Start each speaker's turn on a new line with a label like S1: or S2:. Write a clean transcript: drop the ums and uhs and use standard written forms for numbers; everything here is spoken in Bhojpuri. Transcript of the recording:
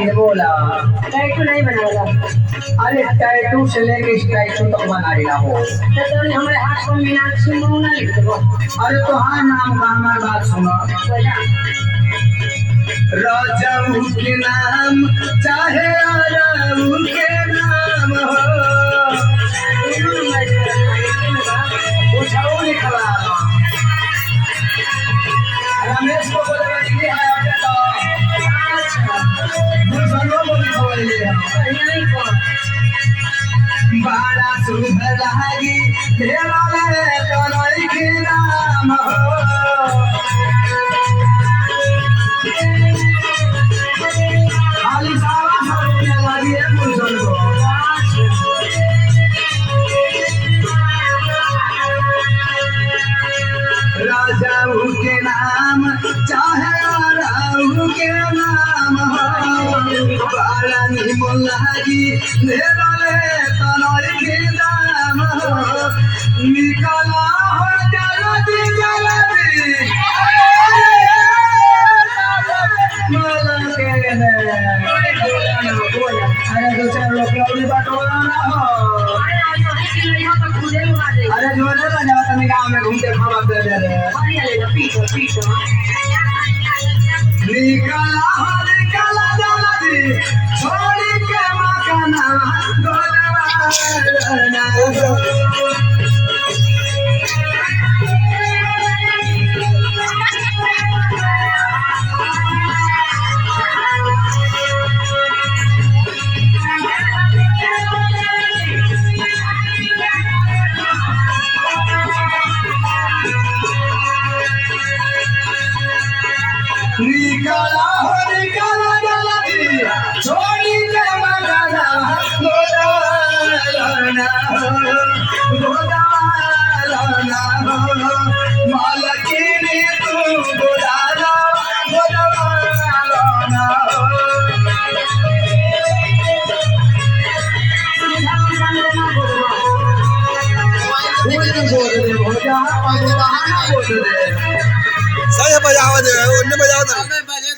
S1: फिर बोला
S2: टैटू नहीं बनावेला
S1: अरे टैटू से लेके स्टैचू तक बना रहा हो
S2: तो तोने हमरे हाथ पर मीनाक्षी मुंह लिख दो
S1: अरे तो हाँ नाम का हमारी बात सुनो
S2: बोला
S1: राजाऊ के नाम चाहे राजाऊ के नाम हो पूछाओ निकला रमेश को बोले बैठी है आपने तो मुसलमान बोली खवाइले
S2: नहीं को
S1: बाड़ा सुंदर लगी तेरा ले कनई के नाम हो खाली सारा सब लगी है मुसलमान राजाऊ के नाम चाहे राऊ के नाम हो बाड़ा निमोलागी तेरा ले कनई के नाम हो निकला हो जल्दी जल्दी माला के ने अरे दो चार लोग लौड़ी बटोरा ना हो अरे जोरे बजाओ तने गांव में घूमते खबर दे दे रे निकला हो निकला जल्दी छोड़ी के मकाना गोदवाना निकला हो निकला जल्दी छोड़ी के मकाना गोदवाना गोदवाना मालकिनी तू गोदाना गोदवाना
S3: saya bajao deh, udah bajao deh.